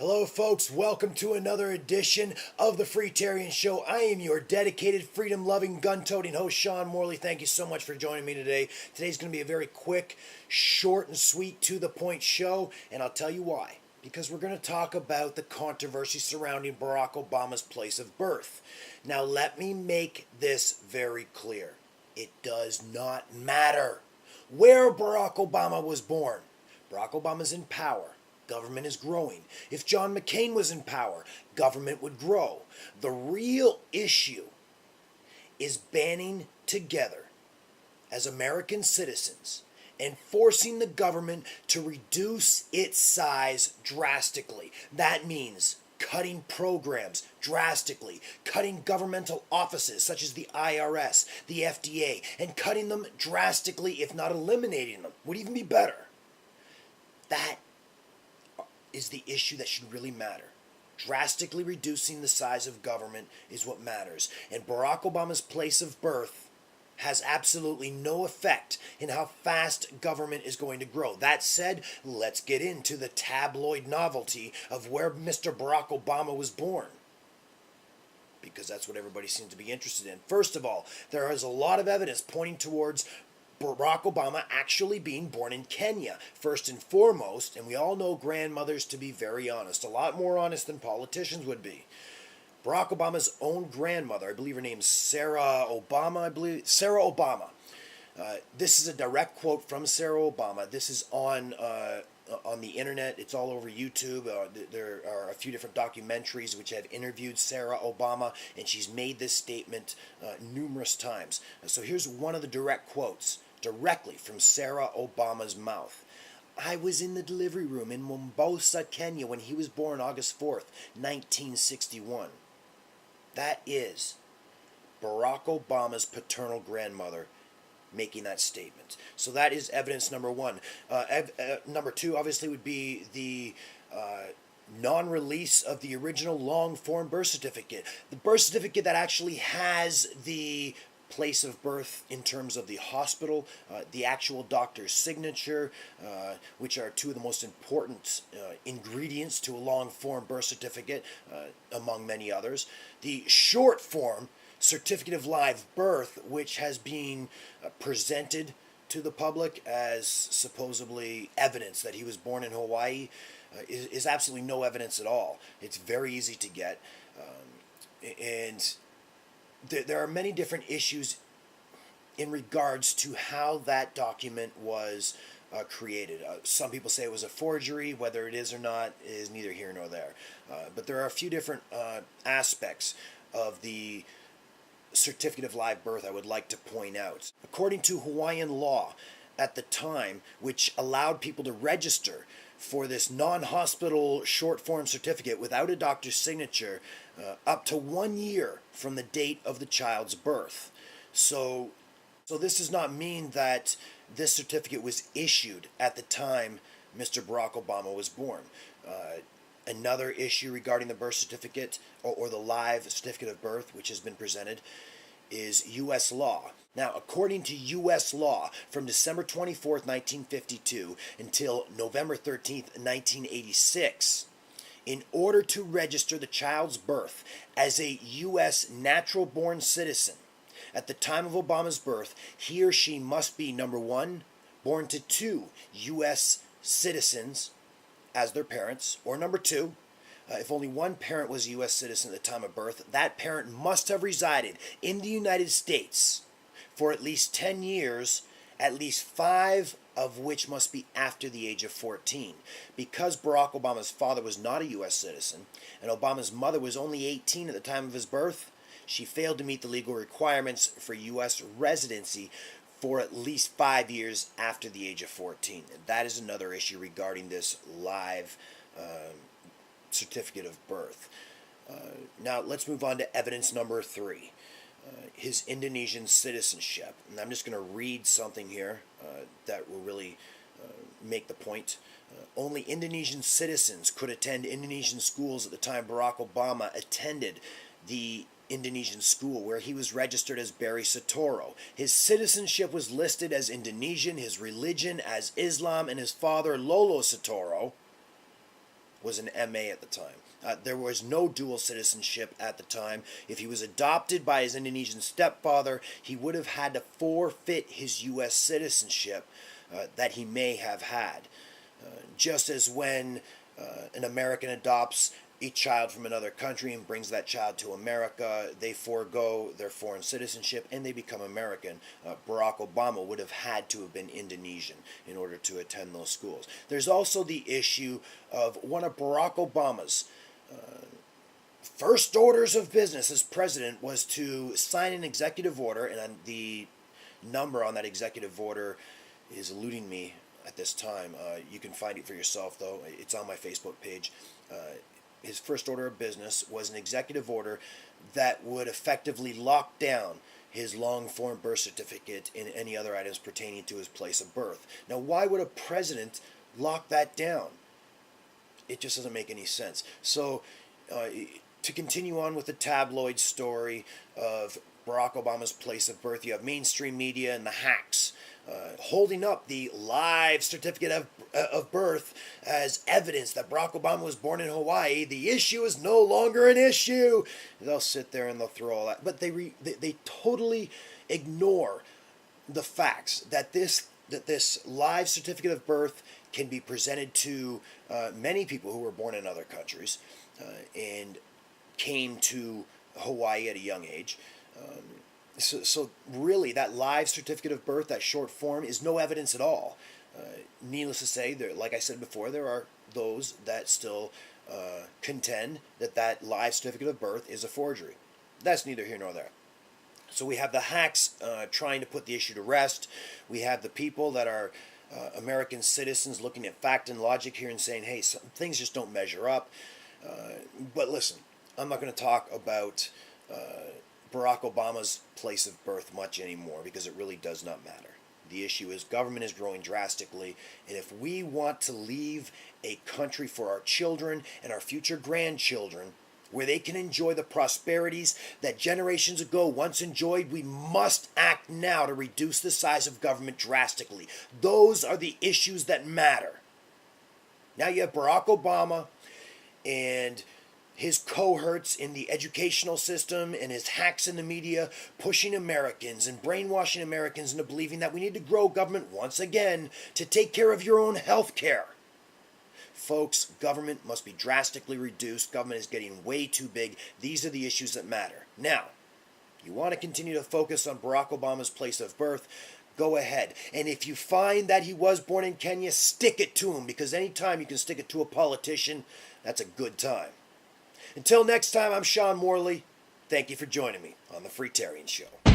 Hello, folks. Welcome to another edition of the Freetarian Show. I am your dedicated, freedom-loving, gun-toting host, Sean Morley. Thank you so much for joining me today. Today's going to be a very quick, short, and sweet, to-the-point show, and I'll tell you why. Because we're going to talk about the controversy surrounding Barack Obama's place of birth. Now, let me make this very clear. It does not matter where Barack Obama was born. Barack Obama's in power. Government is growing. If John McCain was in power, government would grow. The real issue is banding together as American citizens and forcing the government to reduce its size drastically. That means cutting programs drastically, cutting governmental offices such as the IRS, the FDA, and cutting them drastically, if not eliminating them, would even be better. That is the issue that should really matter. Drastically reducing the size of government is what matters. And Barack Obama's place of birth has absolutely no effect in how fast government is going to grow. That said, let's get into the tabloid novelty of where Mr. Barack Obama was born, because that's what everybody seems to be interested in. First of all, there is a lot of evidence pointing towards Barack Obama actually being born in Kenya, first and foremost, and we all know grandmothers to be very honest, a lot more honest than politicians would be. Barack Obama's own grandmother, I believe her name's Sarah Obama, this is a direct quote from Sarah Obama. This is on the internet. It's all over YouTube. There are a few different documentaries which have interviewed Sarah Obama, and she's made this statement numerous times. So here's one of the direct quotes, directly from Sarah Obama's mouth. I was in the delivery room in Mombasa, Kenya, when he was born August 4th, 1961. That is Barack Obama's paternal grandmother making that statement. So that is evidence number one. Number two, obviously, would be the non-release of the original long-form birth certificate. The birth certificate that actually has the place of birth in terms of the hospital, the actual doctor's signature, which are two of the most important ingredients to a long-form birth certificate, among many others. The short form certificate of live birth, which has been presented to the public as supposedly evidence that he was born in Hawaii, is absolutely no evidence at all. It's very easy to get, and there are many different issues in regards to how that document was created. Some people say it was a forgery. Whether it is or not is neither here nor there. But there are a few different aspects of the certificate of live birth I would like to point out. According to Hawaiian law at the time, which allowed people to register for this non-hospital short-form certificate without a doctor's signature up to 1 year from the date of the child's birth. So this does not mean that this certificate was issued at the time Mr. Barack Obama was born. Another issue regarding the birth certificate or the live certificate of birth, which has been presented, is U.S. law. Now, according to U.S. law, from December 24th, 1952 until November 13th, 1986, in order to register the child's birth as a U.S. natural-born citizen, at the time of Obama's birth, he or she must be, number one, born to two U.S. citizens as their parents, or number two, if only one parent was a U.S. citizen at the time of birth, that parent must have resided in the United States for at least 10 years, at least 5 of which must be after the age of 14. Because Barack Obama's father was not a U.S. citizen, and Obama's mother was only 18 at the time of his birth, she failed to meet the legal requirements for U.S. residency for at least 5 years after the age of 14. And that is another issue regarding this live certificate of birth. Now let's move on to evidence number 3, his Indonesian citizenship. And I'm just going to read something here that will really make the point. Only Indonesian citizens could attend Indonesian schools at the time Barack Obama attended the Indonesian school, where he was registered as Barry Satoro. His citizenship was listed as Indonesian, his religion as Islam, and his father, Lolo Satoro, was an MA at the time. There was no dual citizenship at the time. If he was adopted by his Indonesian stepfather, he would have had to forfeit his U.S. citizenship that he may have had. Just as when an American adopts a child from another country and brings that child to America, they forego their foreign citizenship and they become American. Barack Obama would have had to have been Indonesian in order to attend those schools. There's also the issue of one of Barack Obama's first orders of business as president was to sign an executive order, and the number on that executive order is eluding me at this time. You can find it for yourself, though. It's on my Facebook page. His first order of business was an executive order that would effectively lock down his long-form birth certificate and any other items pertaining to his place of birth. Now, why would a president lock that down? It just doesn't make any sense. So, to continue on with the tabloid story of Barack Obama's place of birth, you have mainstream media and the hacks holding up the live certificate of birth as evidence that Barack Obama was born in Hawaii. The issue is no longer an issue. They'll sit there and they'll throw all that, but they totally ignore the facts that this live certificate of birth can be presented to many people who were born in other countries and came to Hawaii at a young age. So really, that live certificate of birth, that short form, is no evidence at all. Needless to say, like I said before, there are those that still contend that live certificate of birth is a forgery. That's neither here nor there. So we have the hacks trying to put the issue to rest. We have the people that are American citizens looking at fact and logic here and saying, hey, some things just don't measure up. But listen, I'm not going to talk about Barack Obama's place of birth much anymore because it really does not matter. The issue is government is growing drastically, and if we want to leave a country for our children and our future grandchildren where they can enjoy the prosperities that generations ago once enjoyed, we must act now to reduce the size of government drastically. Those are the issues that matter. Now you have Barack Obama and his cohorts in the educational system and his hacks in the media pushing Americans and brainwashing Americans into believing that we need to grow government once again to take care of your own health care. Folks, government must be drastically reduced. Government is getting way too big. These are the issues that matter. Now, you want to continue to focus on Barack Obama's place of birth, go ahead. And if you find that he was born in Kenya, stick it to him, because anytime you can stick it to a politician, that's a good time. Until next time, I'm Sean Morley. Thank you for joining me on the Freetarian Show.